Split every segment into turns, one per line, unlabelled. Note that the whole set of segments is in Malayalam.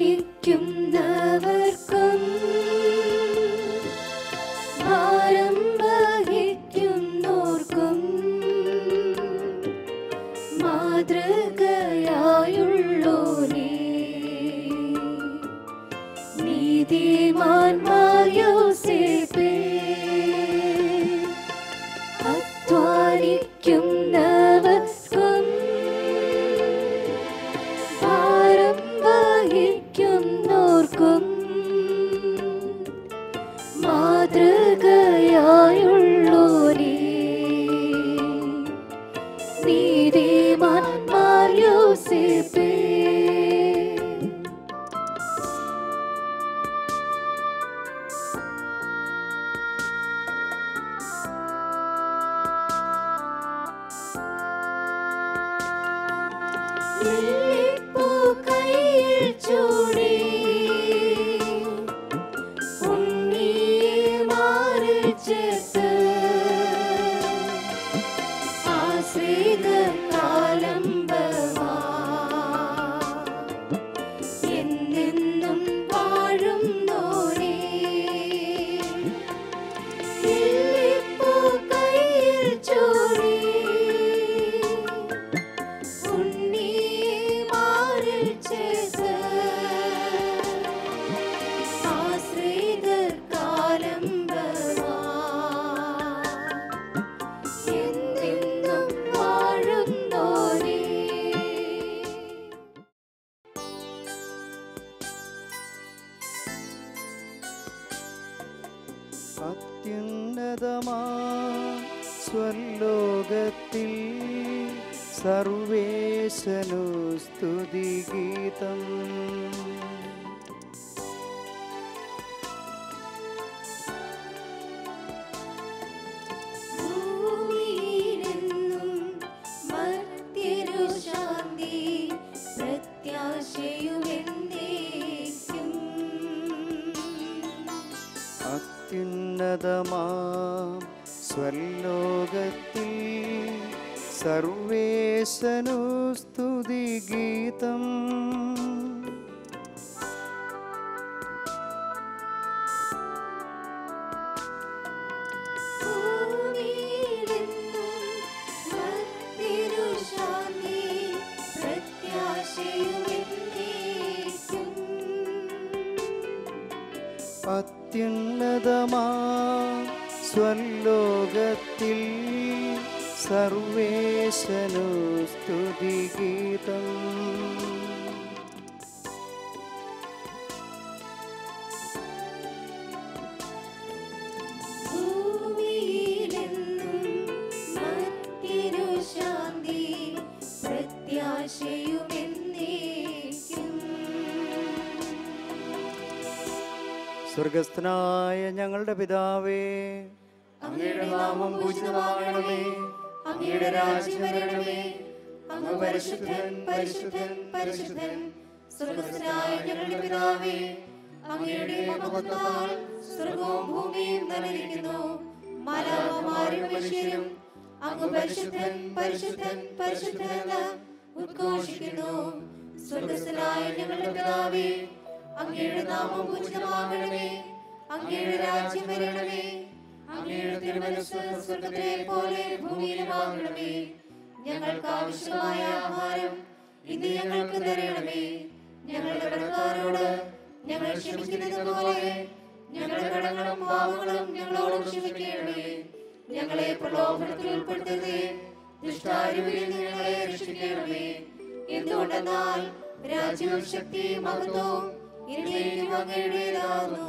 അധ്വാനിക്കുന്നവർക്കും ഭാരം വഹിക്കുന്നോർക്കും മാതൃകയായുള്ളോനേ, നീതിമാന്മാർ യോസേപ്പേ, അധ്വാനിക്കുന്നവർക്കും ഭാരം വഹിക്കുന്നോർക്കും മാതൃകയായുള്ളോനേ, നീതിമാന്മാർ യോസേപ്പേ. ലില്ലിപ്പൂ കയ്യിൽ ചൂടി ഉണ്ണിയെ മാറിൽ ചേർത്ത് ആശ്രിതകാലംബമാ എന്നെന്നും വാഴുന്നോനേ. ലില്ലിപ്പൂ കയ്യിൽ ചൂടി ഉണ്ണിയെ മാറിൽ ചേർത്ത് ആശ്രിതകാലംബമാ എന്നെന്നും വാഴുന്നോനേ.
അത്യുന്നതമാ സ്വർലോകത്തിൽ സർവേശനു സ്തുതിഗീതം.
ഭൂമിയിലെന്നും മർത്യരു ശാന്തി പ്രത്യാശയുമെന്നേക്കും.
അത്യുന്നതമാം സ്വർലോകത്തിൽ സർവേശനു സ്തുതിഗീതം.
ഭൂമിയിലെന്നും മർത്യരു ശാന്തി പ്രത്യാശയുമെന്നേക്കും.
അത്യുന്നതമാം സ്വർലോകത്തിൽ സർവേശനു സ്തുതിഗീതം.
ഭൂമിയിലെന്നും മർത്യരു ശാന്തി പ്രത്യാശയുമെന്നേക്കും.
സ്വർഗസ്ഥനായ ഞങ്ങളുടെ പിതാവേ,
അങ്ങയുടെ നാമം പൂജിതമാകണമേ, അങ്ങയുടെ രാജ്യം വരണമേ, അങ്ങ് പരിശുദ്ധൻ പരിശുദ്ധൻ പരിശുദ്ധൻ. സ്വർഗ്ഗസ്ഥനായ ഞങ്ങളുടെ പിതാവേ, അങ്ങയുടെ മഹത്വത്താൽ സ്വർഗവും ഭൂമിയും നിറഞ്ഞിരിക്കുന്നു. മാലാഖമാരും മനുഷ്യരും അങ്ങ് പരിശുദ്ധൻ പരിശുദ്ധൻ പരിശുദ്ധൻ എന്ന് ഉദ്ഘോഷിക്കുന്നു. സ്വർഗ്ഗസ്ഥനായ ഞങ്ങളുടെ പിതാവേ, അങ്ങയുടെ നാമം പൂജിതമാകണമേ, അങ്ങയുടെ രാജ്യം വരണമേ, അങ്ങയുടെ തിരുമനസ്സ് സ്വർഗ്ഗത്തിലെ പോലെ ഭൂമിയിലുമാകണമേ. ഞങ്ങൾക്ക് ആവശ്യമായ ആഹാരം ഇന്ന് ഞങ്ങൾക്ക് തരണമേ. ഞങ്ങളുടെ കടക്കാരോട് ഞങ്ങൾ ക്ഷമിക്കുന്നത് പോലെ ഞങ്ങളുടെ കടങ്ങളും പാപങ്ങളും ഞങ്ങളോട് ക്ഷമിക്കണമേ. ഞങ്ങളെ പ്രലോഭനത്തിൽ ഉൾപ്പെടുത്തരുതേ, ദുഷ്ടാരൂപിയിൽ നിന്ന് ഞങ്ങളെ രക്ഷിക്കണമേ. എന്തുകൊണ്ടെന്നാൽ രാജ്യവും ശക്തിയും മഹത്വവും എന്നേക്കും അങ്ങയുടേതാകുന്നു.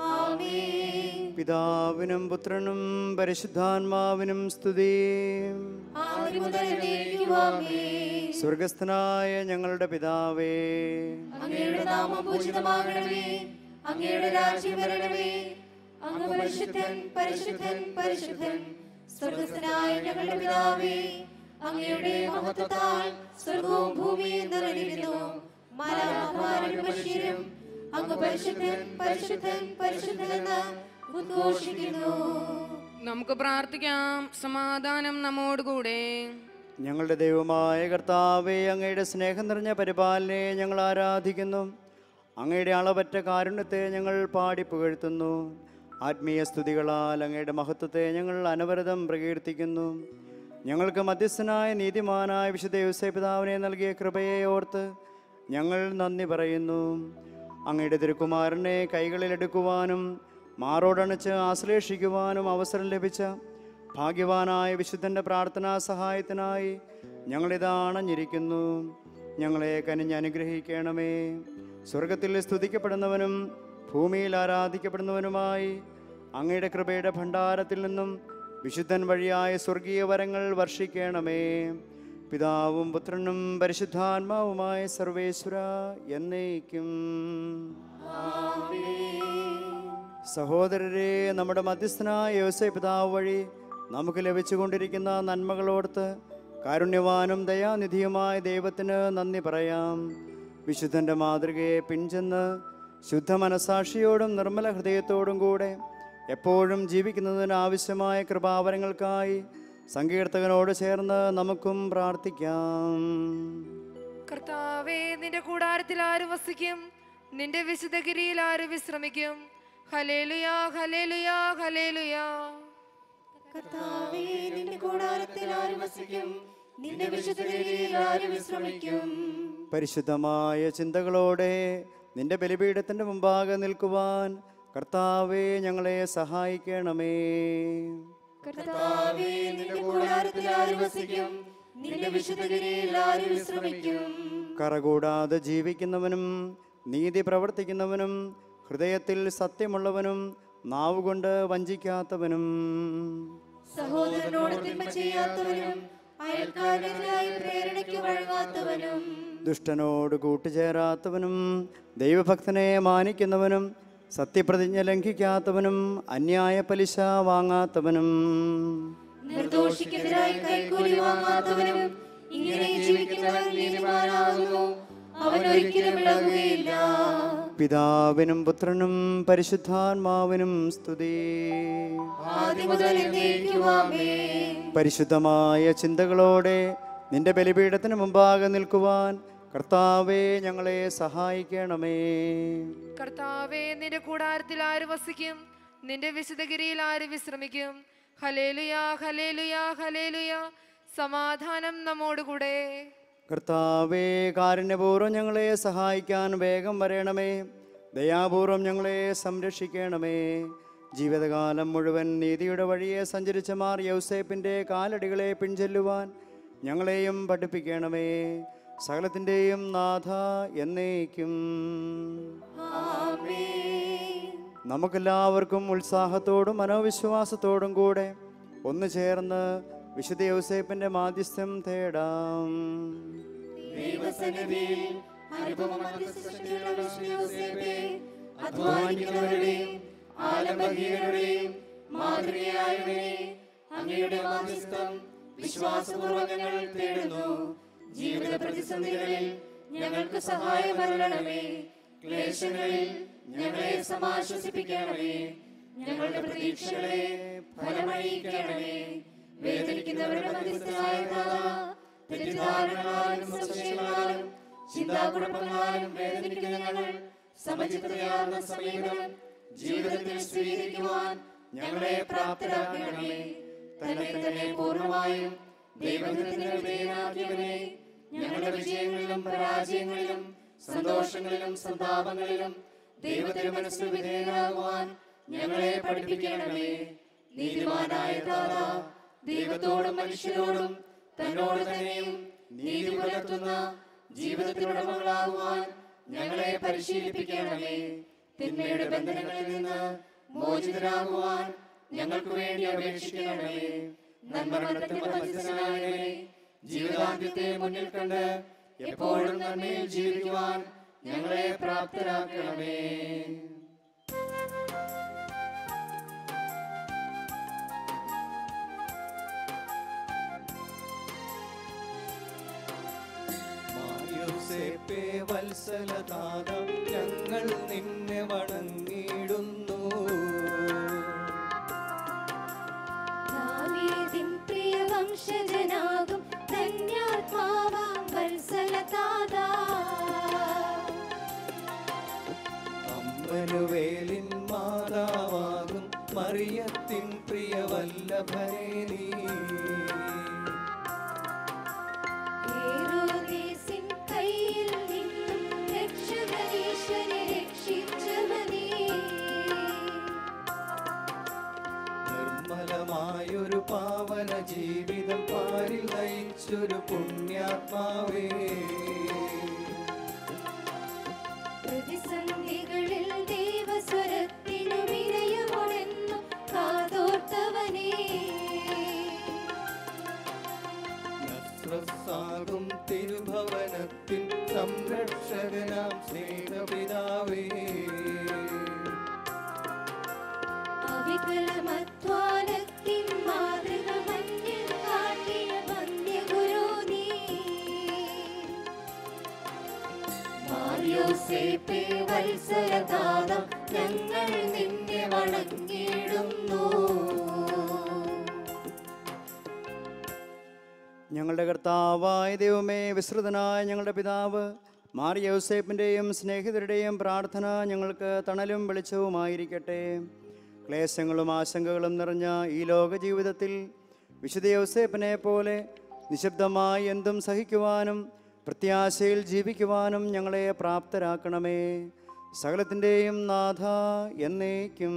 ആമേൻ.
പിതാവിനും പുത്രനും പരിശുദ്ധാത്മാവിനും സ്തുതി.
ആദ്യം മുതൽ എന്നേക്കും ആമേൻ.
സ്വർഗസ്ഥനായ ഞങ്ങളുടെ പിതാവേ,
അങ്ങയുടെ നാമം പൂജിതമാകണമേ, അങ്ങയുടെ രാജ്യം വരണമേ, അങ്ങ് പരിശുദ്ധൻ പരിശുദ്ധൻ പരിശുദ്ധൻ. സ്വർഗ്ഗസ്ഥനായ ഞങ്ങളുടെ പിതാവേ, അങ്ങയുടെ മഹത്വത്താൽ സ്വർഗവും ഭൂമിയും നിറഞ്ഞിരിക്കുന്നു. മാലാഖമാരും മനുഷ്യരും അങ്ങ് പരിശുദ്ധൻ പരിശുദ്ധൻ പരിശുദ്ധൻ എന്ന് ഉദ്ഘോഷിക്കുന്നു.
നമുക്ക് പ്രാർത്ഥിക്കാം. സമാധാനം നമ്മോടുകൂടെ.
ഞങ്ങളുടെ ദൈവമായ കർത്താവേ, അങ്ങയുടെ സ്നേഹം നിറഞ്ഞ പരിപാലനയെ ഞങ്ങൾ ആരാധിക്കുന്നു. അങ്ങയുടെ അളവറ്റ കാരുണ്യത്തെ ഞങ്ങൾ പാടി പുകഴ്ത്തുന്നു. ആത്മീയ സ്തുതികളാൽ അങ്ങയുടെ മഹത്വത്തെ ഞങ്ങൾ അനവരതം പ്രകീർത്തിക്കുന്നു. ഞങ്ങൾക്ക് മധ്യസ്ഥനായ നീതിമാനായ വിശുദ്ധ യോസേപ്പ് പിതാവിനെ നൽകിയ കൃപയെ ഓർത്ത് ഞങ്ങൾ നന്ദി പറയുന്നു. അങ്ങയുടെ തിരുക്കുമാരനെ കൈകളിലെടുക്കുവാനും മാറോടണച്ച് ആശ്ലേഷിക്കുവാനും അവസരം ലഭിച്ച ഭാഗ്യവാനായ വിശുദ്ധൻ്റെ പ്രാർത്ഥനാ സഹായത്തിനായി ഞങ്ങളിതാ അണഞ്ഞിരിക്കുന്നു. ഞങ്ങളെ കനിഞ്ഞ് അനുഗ്രഹിക്കണമേ. സ്വർഗത്തിൽ സ്തുതിക്കപ്പെടുന്നവനും ഭൂമിയിൽ ആരാധിക്കപ്പെടുന്നവനുമായി അങ്ങയുടെ കൃപയുടെ ഭണ്ഡാരത്തിൽ നിന്നും വിശുദ്ധൻ വഴിയായ സ്വർഗീയ വരങ്ങൾ വർഷിക്കണമേ. പിതാവും പുത്രനും പരിശുദ്ധാത്മാവുമായ സർവേശ്വര എന്നേക്കും. സഹോദരരെ, നമ്മുടെ മധ്യസ്ഥനായ യോസേപ്പ് പിതാവ് വഴി നമുക്ക് ലഭിച്ചുകൊണ്ടിരിക്കുന്ന നന്മകളോർത്ത് കാരുണ്യവാനും ദയാനിധിയുമായ ദൈവത്തിന് നന്ദി പറയാം. വിശുദ്ധൻ്റെ മാതൃകയെ പിൻചെന്ന് ശുദ്ധ മനസാക്ഷിയോടും നിർമ്മല ഹൃദയത്തോടും കൂടെ എപ്പോഴും ജീവിക്കുന്നതിന് ആവശ്യമായ കൃപാവരങ്ങൾക്കായി സങ്കീർത്തകനോട് ചേർന്ന് നമുക്കും പ്രാർത്ഥിക്കാം.
കർത്താവേ, നിന്റെ കൂടാരത്തിൽ ആര് വസിക്കും? നിന്റെ വിശുദ്ധഗിരിയിൽ ആര് വിശ്രമിക്കും? ഹല്ലേലൂയാ, ഹല്ലേലൂയാ, ഹല്ലേലൂയാ.
കർത്താവേ, നിന്റെ കൂടാരത്തിൽ ആര് വസിക്കും? നിന്റെ വിശുദ്ധഗിരിയിൽ ആര് വിശ്രമിക്കും?
പരിശുദ്ധമായ ചിന്തകളോടെ നിന്റെ ബലിപീഠത്തിൻ്റെ മുമ്പാകെ നിൽക്കുവാൻ കർത്താവേ ഞങ്ങളെ സഹായിക്കണമേ.
കർത്താവേ, നിന്റെ കൂടാരത്തിൽ ആര് വസിക്കും? നിന്റെ വിശുദ്ധഗിരിയിൽ ആര് വിശ്രമിക്കും?
കറകൂടാതെ ജീവിക്കുന്നവനും നീതി പ്രവർത്തിക്കുന്നവനും ഹൃദയത്തിൽ സത്യമുള്ളവനും നാവുകൊണ്ട് വഞ്ചിക്കാത്തവനും
സഹോദരനോട് തിന്മ ചെയ്യാത്തവനും അയൽക്കാരനായി പ്രേരണയ്ക്ക് വഴങ്ങാത്തവനും
ദുഷ്ടനോട് കൂട്ടുചേരാത്തവനും ദൈവഭക്തനെ മാനിക്കുന്നവനും സത്യപ്രതിജ്ഞ ലംഘിക്കാത്തവനും അന്യായ പലിശ വാങ്ങാത്തവനും
നിർദോഷിക്കെതിരായി കൈക്കൂലി വാങ്ങാത്തവനും ഇങ്ങനെ ജീവിക്കുന്നവൻ നീതിമാനാകുന്നു, അവൻ ഒരിക്കലും ഇളകുകയില്ല.
പിതാവിനും പുത്രനും പരിശുദ്ധാത്മാവിനും സ്തുതി.
ആദ്യം മുതൽ എന്നേക്കും ആമേൻ.
പരിശുദ്ധമായ ചിന്തകളോടെ നിന്റെ ബലിപീഠത്തിന് മുമ്പാകെ നിൽക്കുവാൻ കർത്താവേ ഞങ്ങളെ സഹായിക്കണമേ.
കർത്താവേ, നിന്റെ കൂടാരത്തിൽ ആര് വസിക്കും? നിന്റെ വിശുദ്ധഗിരിയിൽ ആര് വിശ്രമിക്കും? ഹല്ലേലൂയാ, ഹല്ലേലൂയാ, ഹല്ലേലൂയാ. സമാധാനം നമ്മോടുകൂടെ.
കർത്താവേ, കാരുണ്യപൂർവ്വം ഞങ്ങളെ സഹായിക്കാൻ വേഗം വരണമേ. ദയാപൂർവം ഞങ്ങളെ സംരക്ഷിക്കണമേ. ജീവിതകാലം മുഴുവൻ നീതിയുടെ വഴിയെ സഞ്ചരിച്ച മാർ യൗസേപ്പിൻ്റെ കാലടികളെ പിൻചെല്ലുവാൻ ഞങ്ങളെയും പഠിപ്പിക്കണമേ. സകലത്തിൻ്റെയും നാഥ എന്നേക്കും. നമുക്കെല്ലാവർക്കും ഉത്സാഹത്തോടും മനോവിശ്വാസത്തോടും കൂടെ ഒന്ന് ചേർന്ന് വിശുദ്ധ യൗസേപ്പിൻ്റെ മാധ്യസ്ഥ്യം തേടാം.
ദൈവസന്നിധിയിൽ അനുപമമധ്യസ്ഥതയുള്ള വിശുദ്ധ യോസേപ്പേ, അധ്വാനിക്കുന്നവരുടെയും ആലംബഹീനരുടെയും മാതൃകയായവനെ, അങ്ങയുടെ മാധ്യസ്ഥം വിശ്വാസപൂർവ്വം ഞങ്ങൾ തേടുന്നു. ജീവിത പ്രതിസന്ധികളിൽ ഞങ്ങൾക്ക് സഹായമരുളണമേ. ക്ലേശങ്ങളിൽ ഞങ്ങളെ സമാശ്വസിപ്പിക്കണമേ. ഞങ്ങളുടെ പ്രതീക്ഷകളെ ഫലമണിയിക്കണമേ. വേദനിക്കുന്നവരുടെ മധ്യസ്ഥനായ നാഥാ, തെറ്റിദ്ധാരണകളാലും സംശയങ്ങളാലും ചിന്താകുഴപ്പങ്ങളാലും വേദനിക്കുന്ന ഞങ്ങൾ സമചിത്തതയാർന്ന സമീപനം ജീവിതത്തിൽ സ്വീകരിക്കുവാൻ ഞങ്ങളെ പ്രാപ്തരാക്കണമേ. തന്നെ പൂർണ്ണമായും ദൈവത്തിന് വിധേയനാക്കിയവനെ, ഞങ്ങളുടെ വിജയങ്ങളിലും പരാജയങ്ങളിലും സന്തോഷങ്ങളിലും സന്താപങ്ങളിലും ദൈവത്തിന് മനസ്സിൽ വിധേയനാകുവാൻ ഞങ്ങളെ പഠിപ്പിക്കണമേ. നീതിമാനായ താതാ, ദൈവത്തോടും മനുഷ്യരോടും തന്നോട് തന്നെയും നീതി പുലർത്തുന്ന ജീവിതത്തിനുടമകളാകുവാൻ ഞങ്ങളെ പരിശീലിപ്പിക്കണമേ. തിന്മയുടെ ബന്ധനങ്ങളിൽ നിന്ന് മോചിതരാകുവാൻ ഞങ്ങൾക്ക് വേണ്ടി അപേക്ഷിക്കണമേ. നന്മരണത്തിന്റെ മധ്യസ്ഥനായവനെ, ജീവിതാന്ത്യത്തെ മുന്നിൽ കണ്ട് എപ്പോഴും നന്മയിൽ ജീവിക്കുവാൻ ഞങ്ങളെ പ്രാപ്തരാക്കണമേ.
യോസേപ്പേ വത്സലതാതം, ഞങ്ങൾ നിന്നെ വണങ്ങിടുന്നു.
ദാവീദിൻ പ്രിയ വംശജനാകും ധന്യാത്മാവാം വത്സലതാതാ,
വല്ലഭനെ നീ.
ഹേരോദേസിൻ കയ്യിൽ നിന്നും രക്ഷകനീശ്വരനെ രക്ഷിച്ചവനേ.
നിർമ്മലമായൊരു പാവന ജീവിതം പാരിൽ നയിച്ചൊരു പുണ്യാത്മാവേ.
പ്രതിസന്ധികളിൽ ദൈവസ്വരത്തിനു വിനയമൊണെന്നു കാതോർത്തവനേ.
നസ്രസ്സാകും തിരുഭവനത്തിൻ സംരക്ഷകനാം സ്നേഹപിതാവേ.
അവികലമധ്വാനത്തിൻ മാതൃക മഞ്ഞിൽ കാട്ടിയ വന്യഗുരു നീ. മാർയോസേപ്പേ വത്സലതാത ഞങ്ങൾ നിന്നെ വണങ്ങിടുന്നു.
ഞങ്ങളുടെ കർത്താവായ ദൈവമേ, വിസ്തൃതനായ ഞങ്ങളുടെ പിതാവ് മാർ യൗസേപ്പിൻ്റെയും സ്നേഹിതരുടെയും പ്രാർത്ഥന ഞങ്ങൾക്ക് തണലും വെളിച്ചവുമായിരിക്കട്ടെ. ക്ലേശങ്ങളും ആശങ്കകളും നിറഞ്ഞ ഈ ലോക ജീവിതത്തിൽ വിശുദ്ധ യൗസേപ്പിനെ പോലെ നിശബ്ദമായി എന്തും സഹിക്കുവാനും പ്രത്യാശയിൽ ജീവിക്കുവാനും ഞങ്ങളെ പ്രാപ്തരാക്കണമേ. സകലത്തിൻ്റെയും നാഥ എന്നേക്കും.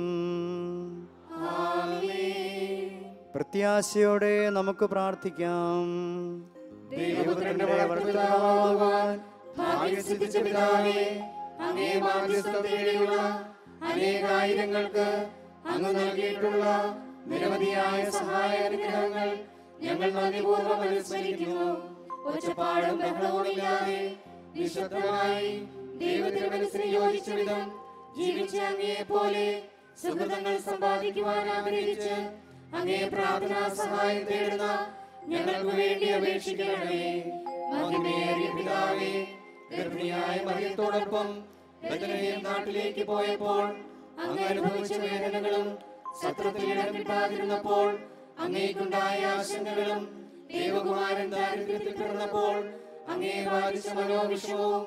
പ്രത്യാശയോടെ നമുക്ക് പ്രാർത്ഥിക്കാം.
ദൈവപുത്രന്റെ വളർത്തുവാൻ ഭാഗ്യം സിദ്ധിച്ച പിതാവേ, അങ്ങേ മാധ്യസ്ഥം തേടിയുള്ള അനേകായിരങ്ങൾക്ക് അങ്ങ് നൽകിയിട്ടുള്ള നിരവധിയായ സഹായ അനുഗ്രഹങ്ങൾ ഞങ്ങൾ നന്ദിപൂർവ്വം അനുസ്മരിക്കുന്നു. ഒച്ചപ്പാടും ബഹളവുമില്ലാതെ നിശബ്ദമായി ദൈവത്തിന്റെ മനസ്സിന് യോജിച്ച വിധം ജീവിച്ച അങ്ങയെ പോലെ സുഹൃതങ്ങൾ സമ്പാദിക്കുവാൻ ആഗ്രഹിച്ച് അങ്ങേ പ്രാർത്ഥനാ സഹായം തേടുന്ന ഞങ്ങൾക്ക് വേണ്ടി അപേക്ഷിക്കണമേ. മഹിമയേറിയ പിതാവേ, ഗർഭിണിയായ മറിയത്തോടൊപ്പം ബെത്ലഹേം നാട്ടിലേക്ക് പോയപ്പോൾ അങ്ങ് അനുഭവിച്ച വേദനകളും സത്രത്തിൽ ഇടം കിട്ടാതിരുന്നപ്പോൾ അങ്ങേക്കുണ്ടായ ആശങ്കകളും ദൈവകുമാരൻ ദാരിദ്ര്യത്തിൽ കിടന്നപ്പോൾ അങ്ങേ ബാധിച്ച മനോവിഷമവും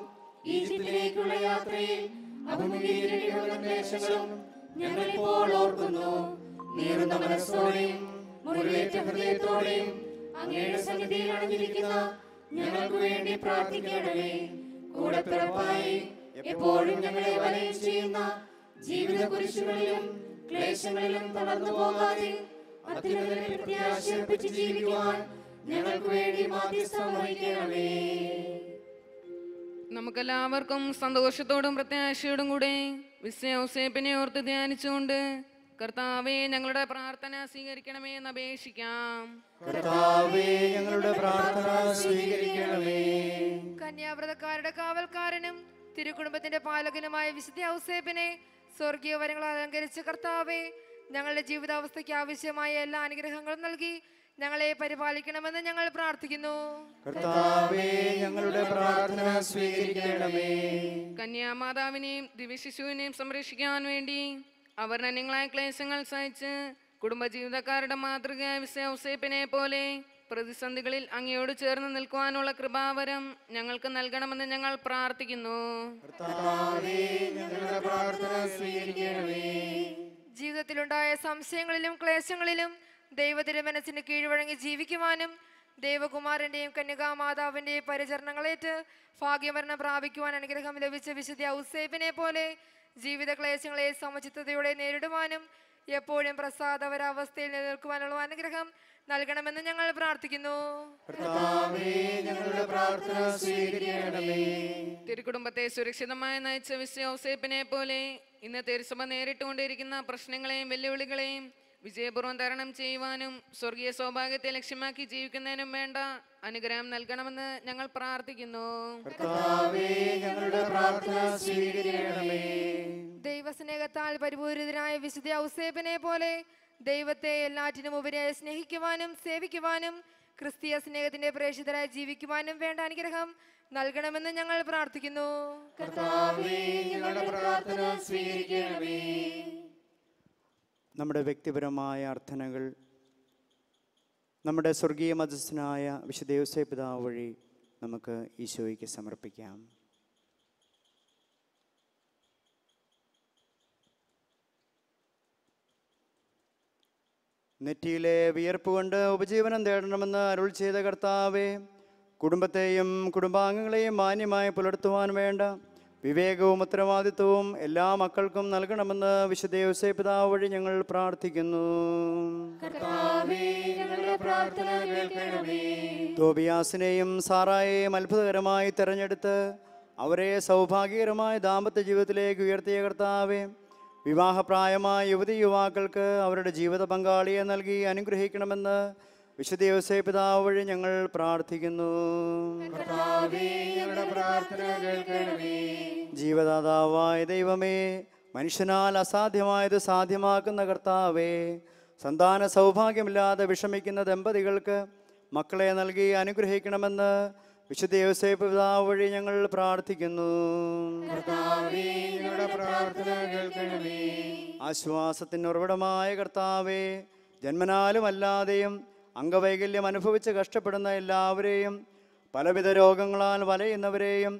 ഈജിപ്തിലേക്കുള്ള യാത്രയിൽ അഭിമുഖീകരിക്കേണ്ടി വന്ന ക്ലേശങ്ങളും ഞങ്ങളിപ്പോൾ ഓർക്കുന്നു. നീറുന്ന മനസ്സോടെയും മുറിവേറ്റ ഹൃദയത്തോടെയും അങ്ങയുടെ സന്നിധിയിൽ അണഞ്ഞിരിക്കുന്ന ഞങ്ങൾക്ക് വേണ്ടി പ്രാർത്ഥിക്കണമേ. കൂടപ്പിറപ്പായി എപ്പോഴും ഞങ്ങളെ വലയം ചെയ്യുന്ന ജീവിത കുരിശുകളിലും ക്ലേശങ്ങളിലും തളർന്നു പോകാതെ അത്യുന്നതനെ പ്രത്യാശയർപ്പിച്ച് ജീവിക്കുവാൻ ഞങ്ങൾക്ക് വേണ്ടി മാധ്യസ്ഥം വഹിക്കണമേ.
നമുക്കെല്ലാവർക്കും സന്തോഷത്തോടും പ്രത്യാശയോടും കൂടെ വിശുദ്ധ യൗസേപ്പിനെ ഓർത്ത് ധ്യാനിച്ചുകൊണ്ട് കർത്താവേ ഞങ്ങളുടെ പ്രാർത്ഥന സ്വീകരിക്കണമേ എന്ന് അപേക്ഷിക്കാം.
കർത്താവേ, ഞങ്ങളുടെ പ്രാർത്ഥന സ്വീകരിക്കണമേ.
കന്യാവ്രതക്കാരുടെ കാവൽക്കാരനും തിരുകുടുംബത്തിന്റെ പാലകനുമായ വിശുദ്ധ യൗസേപ്പിനെ സ്വർഗീയ വരങ്ങൾ അലങ്കരിച്ച കർത്താവേ, ഞങ്ങളുടെ ജീവിതാവസ്ഥയ്ക്ക് ആവശ്യമായ എല്ലാ അനുഗ്രഹങ്ങളും നൽകി ഞങ്ങളെ പരിപാലിക്കണമെന്ന് ഞങ്ങൾ പ്രാർത്ഥിക്കുന്നു.
കർത്താവേ, ഞങ്ങളുടെ പ്രാർത്ഥന സ്വീകരിക്കണമേ.
കന്യാമാതാവിനെയും ദിവ്യശിശുവിനെയും സംരക്ഷിക്കാൻ വേണ്ടി അവർണ്ണനങ്ങളായ ക്ലേശങ്ങൾ സഹിച്ച് കുടുംബജീവിതക്കാരുടെ മാതൃകയായ വിശുദ്ധ യൗസേപ്പിനെ പോലെ പ്രതിസന്ധികളിൽ അങ്ങയോട് ചേർന്ന് നിൽക്കുവാനുള്ള കൃപാവരം ഞങ്ങൾക്ക് നൽകണമെന്ന് ഞങ്ങൾ പ്രാർത്ഥിക്കുന്നു.
കർത്താവേ, ഞങ്ങളുടെ പ്രാർത്ഥന സ്വീകരിക്കണമേ.
ജീവിതത്തിലുണ്ടായ സംശയങ്ങളിലും ക്ലേശങ്ങളിലും ദൈവത്തിന്റെ മനസ്സിന് കീഴ്വഴങ്ങി ജീവിക്കുവാനും ദേവകുമാരന്റെയും കന്യകാമാതാവിന്റെയും പരിചരണങ്ങളേറ്റ് ഭാഗ്യമരണം പ്രാപിക്കുവാൻ അനുഗ്രഹം ലഭിച്ച വിശുദ്ധ യൗസേപ്പിനെ പോലെ ജീവിത ക്ലേശങ്ങളെ സമചിത്തതയോടെ നേരിടുവാനും എപ്പോഴും പ്രസാദപരാവസ്ഥയിൽ നിലനിൽക്കുവാനുള്ള അനുഗ്രഹം നൽകണമെന്ന് ഞങ്ങൾ പ്രാർത്ഥിക്കുന്നു.
കർത്താവേ, ഞങ്ങളുടെ പ്രാർത്ഥന സ്വീകരിക്കണമേ.
തിരുക്കുടുംബത്തെ സുരക്ഷിതമായി നയിച്ച വിശുദ്ധ യൗസേപ്പിനെ പോലെ ഇന്ന് തിരുസഭ നേരിട്ടുകൊണ്ടിരിക്കുന്ന പ്രശ്നങ്ങളെയും വെല്ലുവിളികളെയും വിജയപൂർവ്വം തരണം ചെയ്യുവാനും സ്വർഗീയ സൗഭാഗ്യത്തെ ലക്ഷ്യമാക്കി ജീവിക്കുന്നതിനും വേണ്ട അനുഗ്രഹം നൽകണമെന്ന് ഞങ്ങൾ പ്രാർത്ഥിക്കുന്നു.
കർത്താവേ, ഞങ്ങളുടെ പ്രാർത്ഥന സ്വീകരിക്കണമേ.
ദൈവസ്നേഹത്താൽ പരിപൂരിതനായ വിശുദ്ധ യൗസേപ്പിനെ പോലെ ദൈവത്തെ എല്ലാറ്റിനും ഉപരിയായി സ്നേഹിക്കുവാനും സേവിക്കുവാനും ക്രിസ്തീയ സ്നേഹത്തിന്റെ പ്രേക്ഷിതരായി ജീവിക്കുവാനും വേണ്ട അനുഗ്രഹം നൽകണമെന്ന് ഞങ്ങൾ പ്രാർത്ഥിക്കുന്നു.
കർത്താവേ, ഞങ്ങളുടെ പ്രാർത്ഥന സ്വീകരിക്കണമേ.
നമ്മുടെ വ്യക്തിപരമായ അർത്ഥനകൾ നമ്മുടെ സ്വർഗീയ മധ്യസ്ഥനായ വിശുദ്ധ യൗസേപ്പ് പിതാവ് വഴി നമുക്ക് ഈശോയ്ക്ക് സമർപ്പിക്കാം. നെറ്റിയിലെ വിയർപ്പ് കൊണ്ട് ഉപജീവനം തേടണമെന്ന് അരുൾ ചെയ്ത കർത്താവേ, കുടുംബത്തെയും കുടുംബാംഗങ്ങളെയും മാന്യമായി പുലർത്തുവാൻ വേണ്ട വിവേകവും ഉത്തരവാദിത്വവും എല്ലാ മക്കൾക്കും നൽകണമെന്ന് വിശുദ്ധ യോസേപ്പ് പിതാവ് വഴി ഞങ്ങൾ പ്രാർത്ഥിക്കുന്നു. തോബിയാസിനെയും സാറായെയും അത്ഭുതകരമായി തെരഞ്ഞെടുത്ത് അവരെ സൗഭാഗ്യകരമായ ദാമ്പത്യ ജീവിതത്തിലേക്ക് ഉയർത്തിയ കർത്താവേ, വിവാഹപ്രായമായ യുവതി യുവാക്കൾക്ക് അവരുടെ ജീവിത പങ്കാളിയെ നൽകി അനുഗ്രഹിക്കണമെന്ന് വിശുദ്ധ യോസേപ്പ് പിതാവ് വഴി ഞങ്ങൾ പ്രാർത്ഥിക്കുന്നു. ജീവദാതാവായ ദൈവമേ, മനുഷ്യനാൽ അസാധ്യമായത് സാധ്യമാക്കുന്ന കർത്താവേ, സന്താന സൗഭാഗ്യമില്ലാതെ വിഷമിക്കുന്ന ദമ്പതികൾക്ക് മക്കളെ നൽകി അനുഗ്രഹിക്കണമെന്ന് വിശുദ്ധ യോസേപ്പ് പിതാവ് വഴി ഞങ്ങൾ പ്രാർത്ഥിക്കുന്നു. ആശ്വാസത്തിന് ഉറവിടമായ കർത്താവേ, ജന്മനാലും അല്ലാതെയും അംഗവൈകല്യം അനുഭവിച്ച് കഷ്ടപ്പെടുന്ന എല്ലാവരെയും, പലവിധ രോഗങ്ങളാൽ വലയുന്നവരെയും,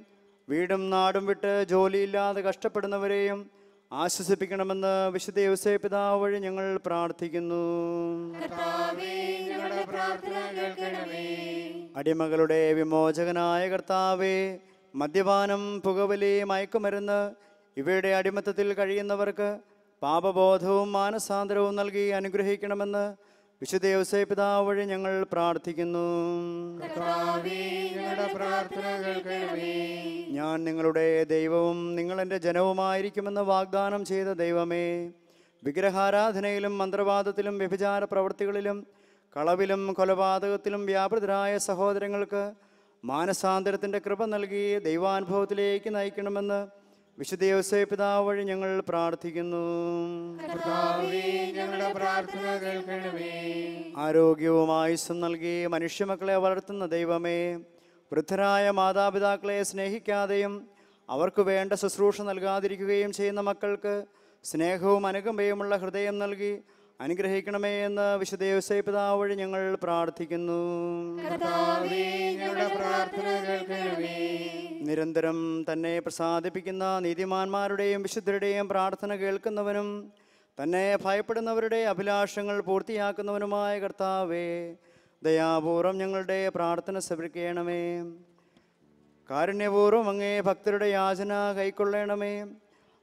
വീടും നാടും വിട്ട് ജോലിയില്ലാതെ കഷ്ടപ്പെടുന്നവരെയും ആശ്വസിപ്പിക്കണമെന്ന് വിശുദ്ധ യോസേപ്പ് പിതാവ് വഴി ഞങ്ങൾ പ്രാർത്ഥിക്കുന്നു. അടിമകളുടെ വിമോചകനായ കർത്താവേ, മദ്യപാനം, പുകവലി, മയക്കുമരുന്ന് ഇവയുടെ അടിമത്തത്തിൽ കഴിയുന്നവർക്ക് പാപബോധവും മാനസാന്തരവും നൽകി അനുഗ്രഹിക്കണമെന്ന് വിശുദ്ധ യോസേപ്പ് പിതാവ് വഴി ഞങ്ങൾ പ്രാർത്ഥിക്കുന്നു. ഞാൻ നിങ്ങളുടെ ദൈവവും നിങ്ങൾ എൻ്റെ ജനവുമായിരിക്കുമെന്ന് വാഗ്ദാനം ചെയ്ത ദൈവമേ, വിഗ്രഹാരാധനയിലും മന്ത്രവാദത്തിലും വ്യഭിചാര പ്രവൃത്തികളിലും കളവിലും കൊലപാതകത്തിലും വ്യാപൃതരായ സഹോദരങ്ങൾക്ക് മാനസാന്തരത്തിൻ്റെ കൃപ നൽകി ദൈവാനുഭവത്തിലേക്ക് നയിക്കണമെന്ന് വിശുദ്ധ യോസേപ്പ് പിതാവ് വഴി ഞങ്ങൾ പ്രാർത്ഥിക്കുന്നു. ആരോഗ്യവും ആയുസ്സും നൽകി മനുഷ്യമക്കളെ വളർത്തുന്ന ദൈവമേ, വൃദ്ധരായ മാതാപിതാക്കളെ സ്നേഹിക്കാതെയും അവർക്ക് വേണ്ട ശുശ്രൂഷ നൽകാതിരിക്കുകയും ചെയ്യുന്ന മക്കൾക്ക് സ്നേഹവും അനുകമ്പയുമുള്ള ഹൃദയം നൽകി അനുഗ്രഹിക്കണമേ എന്ന് വിശുദ്ധ യോസേപ്പ് പിതാവ് വഴി ഞങ്ങൾ പ്രാർത്ഥിക്കുന്നു. നിരന്തരം തന്നെ പ്രസാദിപ്പിക്കുന്ന നീതിമാന്മാരുടെയും വിശുദ്ധരുടെയും പ്രാർത്ഥന കേൾക്കുന്നവനും തന്നെ ഭയപ്പെടുന്നവരുടെ അഭിലാഷങ്ങൾ പൂർത്തിയാക്കുന്നവനുമായ കർത്താവേ, ദയാപൂർവം ഞങ്ങളുടെ പ്രാർത്ഥന സ്വീകരിക്കണമേ. കാരുണ്യപൂർവ്വം അങ്ങേ ഭക്തരുടെ യാചന കൈക്കൊള്ളണമേ.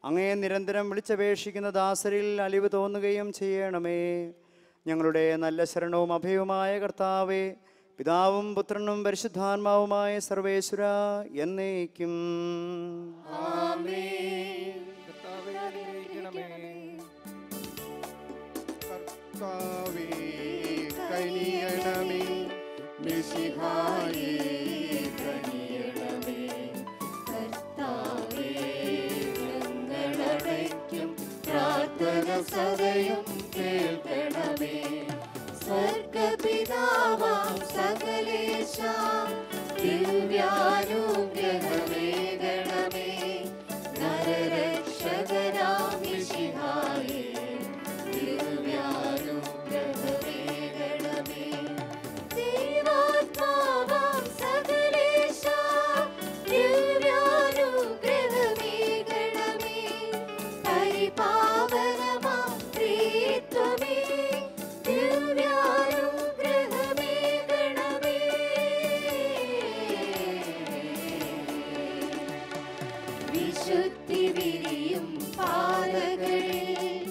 അങ്ങേ നിരന്തരം വിളിച്ചപേക്ഷിക്കുന്ന ദാസരിൽ അലിവ് തോന്നുകയും ചെയ്യണമേ. ഞങ്ങളുടെ നല്ല ശരണവും അഭയവുമായ കർത്താവേ, പിതാവും പുത്രനും പരിശുദ്ധാത്മാവുമായ സർവേശ്വര എന്നേക്കും.
കർത്താവേ കനിയണമേ, മിശിഹായേ കനിയണമേ.
കർത്താവേ ഞങ്ങളടയ്ക്കും പ്രാർത്ഥന സദയം കേൾക്കണമേ. സ്വർഗപിതാവാം സകലേശ ദിവ്യാനുഗ്രഹമേകണമേ. നരരക്ഷകനാം മിശിഹായേ ദിവ്യാനുഗ്രഹമേകണമേ. ദൈവാത്മാവാം സകലേശ ദിവ്യാനുഗ്രഹമേകണമേ. പരിപാവനമാം ത്രിത്വമേ ദിവ്യാനുഗ്രഹമേകണമേ. വിശുദ്ധി വിരിയും പാതകളിൽ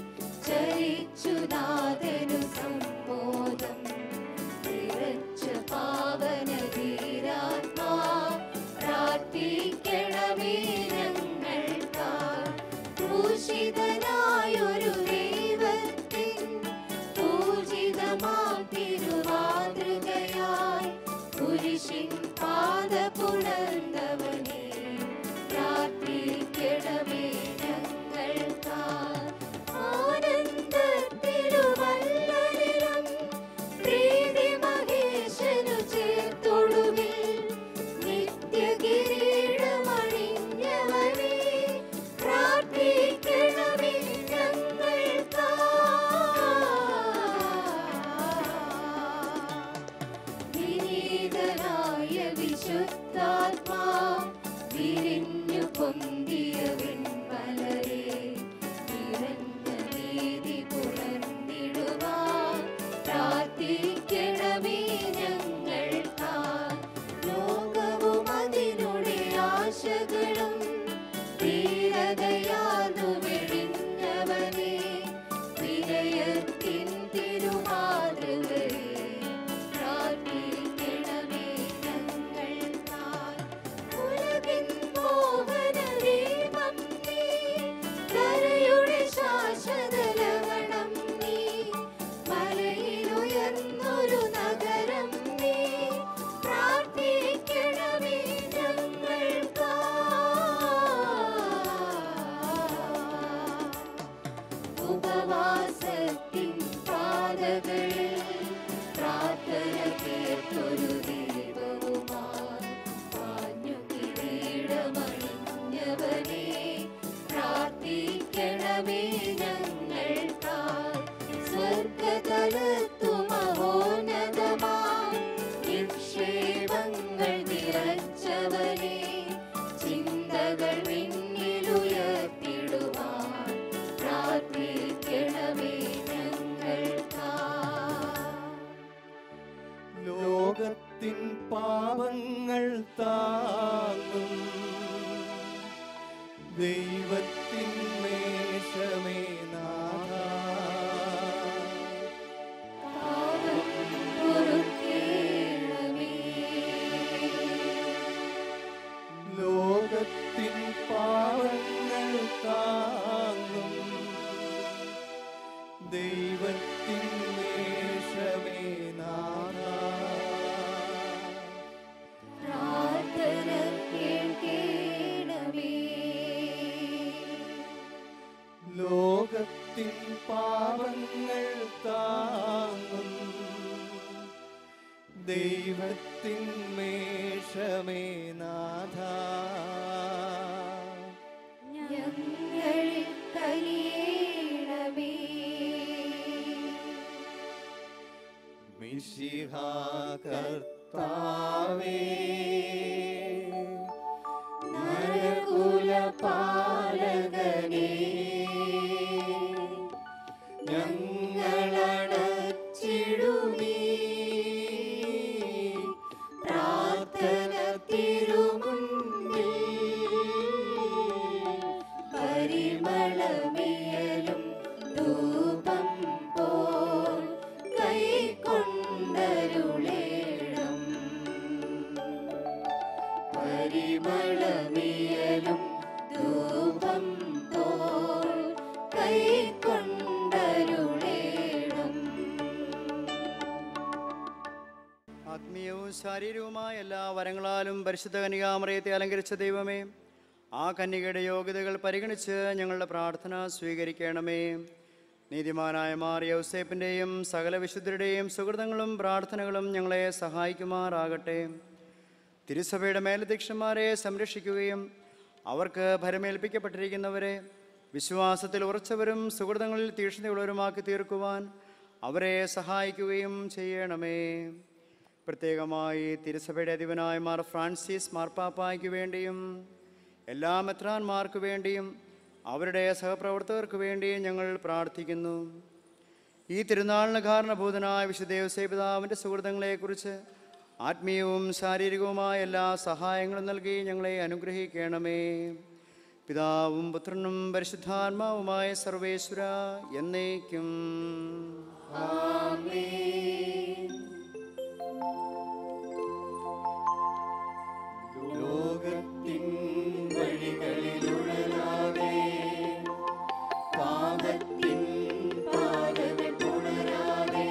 ചരിച്ചുനാഥനു സമ്മോദം. നിറച്ച പാവനധീരാത്മാ പ്രാർത്ഥിക്കണമേ ഞങ്ങൾക്കായി. ക്രൂശിതനായൊരു ദൈവത്തിൻ പൂജിതമാം തിരുമാതൃകയായി കുരിശിൻ പാദപുണർന്നവനേ പ്രാർത്ഥിക്കണമേ ഞങ്ങൾക്കായി. ആനന്ദത്തിരുവല്ലരിലും പ്രീതി മഹേശനു ചേർത്തൊടുവിൽ നിത്യകിരീടമണിഞ്ഞവനേ പ്രാർത്ഥിക്കണമേ ഞങ്ങൾക്കായി. വിനീതനായ ഭാഷകളും ധീരതയാർന്നു വെടിഞ്ഞവനെ വിനയത്തിൻ തിരുമാതൃകയെ പ്രാർത്ഥിക്കണമേ ഞങ്ങൾക്കായി. ഉലകിൻ മോഹനദീപം നീ, കരയുടെ ശാശ്വത ലവണം നീ, മലയിലുയർന്നൊരു നഗരം നീ, പ്രാർത്ഥിക്കണമേ ഞങ്ങൾക്കായി. ഉപവാസത്തിൻ പാതകളിൽ പ്രാർത്ഥന കേട്ടൊരു ദീപവുമായി പാഞ്ഞു കിരീടമണിഞ്ഞവനെ പ്രാർത്ഥിക്കണമേ ഞങ്ങൾക്കായി. സ്വർഗതലത്തു മഹോന്നതമാം നിക്ഷേപങ്ങൾ നിറച്ചവനെ ചിന്തകൾ വിണ്ണിലുയർത്തിടുവാൻ പ്രാർത്ഥിക്കണമേ ഞങ്ങൾക്കായി.
ലോകത്തിൻ പാപങ്ങൾ താങ്ങും ദൈവത്തിൻ മേശമേ നാഥാ.
പാപം പൊറുക്കേണമേ.
ലോകത്തിൻ പാപങ്ങൾ താങ്ങും ദൈവത്തിൻ മേശമേ നാഥാ.
പ്രാർത്ഥന കേൾക്കണമേ.
ലോകത്തിൻ പാപങ്ങൾ താങ്ങും ദൈവത്തിൻ മേശമേ നാഥാ.
ഞങ്ങളിൽ കനിയണമേ.
മിശിഹാ കർത്താവേ,
നരകുലപാലകനേ, ഞങ്ങളണച്ചിടുമീ പ്രാർത്ഥന തിരുമുൻപിൽ. പരിമളമിയലും ധൂപം പോൽ കൈക്കൊണ്ടരുളേണം. പരിമളമിയലും ധൂപം പോൽ കൈക്കൊണ്ടരുളേണം.
ആത്മീയവും ശാരീരികവുമായ എല്ലാ വരങ്ങളാലും പരിശുദ്ധ കന്യകാമറിയത്തെ അലങ്കരിച്ച ദൈവമേ, ആ കന്യകയുടെ യോഗ്യതകൾ പരിഗണിച്ച് ഞങ്ങളുടെ പ്രാർത്ഥന സ്വീകരിക്കണമേ. നീതിമാനായ മാർ യൗസേപ്പിൻ്റെയും സകല വിശുദ്ധരുടെയും സുഹൃതങ്ങളും പ്രാർത്ഥനകളും ഞങ്ങളെ സഹായിക്കുമാറാകട്ടെ. തിരുസഭയുടെ മേലധ്യക്ഷന്മാരെ സംരക്ഷിക്കുകയും അവർക്ക് ഭരമേൽപ്പിക്കപ്പെട്ടിരിക്കുന്നവരെ വിശ്വാസത്തിൽ ഉറച്ചവരും സുഹൃതങ്ങളിൽ തീക്ഷ്ണതയുള്ളവരുമാക്കി തീർക്കുവാൻ അവരെ സഹായിക്കുകയും ചെയ്യണമേ. പ്രത്യേകമായി തിരുസഭയുടെ അധിപനായ മാർ ഫ്രാൻസിസ് മാർപ്പാപ്പായ്ക്ക് വേണ്ടിയും എല്ലാ മെത്രാന്മാർക്ക് വേണ്ടിയും അവരുടെ സഹപ്രവർത്തകർക്ക് വേണ്ടിയും ഞങ്ങൾ പ്രാർത്ഥിക്കുന്നു. ഈ തിരുനാളിന് കാരണഭൂതനായ വിശുദ്ധ യോസേപ്പ് പിതാവിൻ്റെ സുഹൃത്തുക്കളെക്കുറിച്ച് ആത്മീയവും ശാരീരികവുമായ എല്ലാ സഹായങ്ങളും നൽകി ഞങ്ങളെ അനുഗ്രഹിക്കണമേ. പിതാവും പുത്രനും പരിശുദ്ധാത്മാവുമായ സർവേശ്വര എന്നേക്കും
ആമേൻ.
ലോകത്തിൻ വഴികളിലുഴലാതെ
പാപത്തിൻ പാതകൾ പുണരാതെ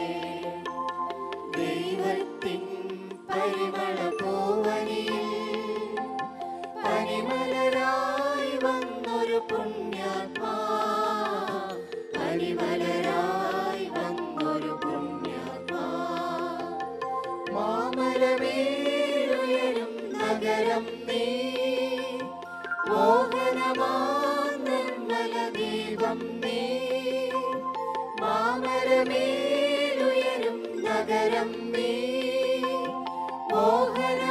ദൈവത്തിൻ പരിമള പൂവനിയിൽ പരിമലരായി വന്നൊരു പുണ്യാത്മാ, പരിമലരായി വന്നൊരു പുണ്യാത്മാ, മാമലമേലുയരും നഗരം നീ, മോഹനമാം നിർമ്മല ദീപം നീ, മാമലമേലുയരും നഗരം നീ, മോഹന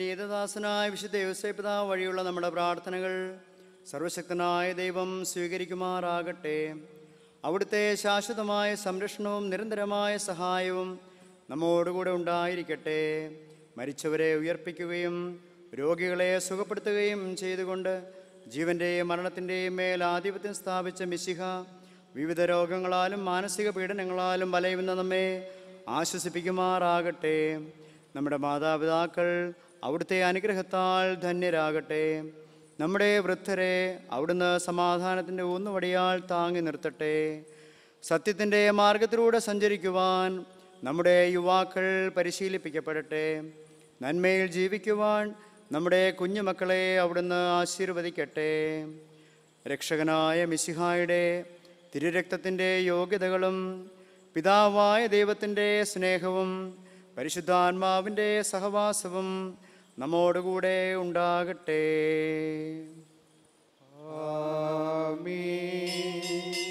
വിനീതദാസനായ വിശുദ്ധ യോസേപ്പ് പിതാവ് വഴിയുള്ള നമ്മുടെ പ്രാർത്ഥനകൾ സർവശക്തനായ ദൈവം സ്വീകരിക്കുമാറാകട്ടെ. അവിടുത്തെ ശാശ്വതമായ സംരക്ഷണവും നിരന്തരമായ സഹായവും നമ്മോടുകൂടെ ഉണ്ടായിരിക്കട്ടെ. മരിച്ചവരെ ഉയർപ്പിക്കുകയും രോഗികളെ സുഖപ്പെടുത്തുകയും ചെയ്തുകൊണ്ട് ജീവൻ്റെയും മരണത്തിൻ്റെയും മേൽ ആധിപത്യം സ്ഥാപിച്ച മിശിഹ വിവിധ രോഗങ്ങളാലും മാനസിക പീഡനങ്ങളാലും വലയുന്ന നമ്മെ ആശ്വസിപ്പിക്കുമാറാകട്ടെ. നമ്മുടെ മാതാപിതാക്കൾ അവിടുത്തെ അനുഗ്രഹത്താൽ ധന്യരാകട്ടെ. നമ്മുടെ വൃദ്ധരെ അവിടുന്ന് സമാധാനത്തിൻ്റെ ഊന്നുവടിയാൽ താങ്ങി നിർത്തട്ടെ. സത്യത്തിൻ്റെ മാർഗത്തിലൂടെ സഞ്ചരിക്കുവാൻ നമ്മുടെ യുവാക്കൾ പരിശീലിപ്പിക്കപ്പെടട്ടെ. നന്മയിൽ ജീവിക്കുവാൻ നമ്മുടെ കുഞ്ഞുമക്കളെ അവിടുന്ന് ആശീർവദിക്കട്ടെ. രക്ഷകനായ മിശിഹായുടെ തിരുരക്തത്തിൻ്റെ യോഗ്യതകളും പിതാവായ ദൈവത്തിൻ്റെ സ്നേഹവും പരിശുദ്ധാത്മാവിൻ്റെ സഹവാസവും നമ്മോടുകൂടെ ഉണ്ടാകട്ടെ.
ആമേൻ.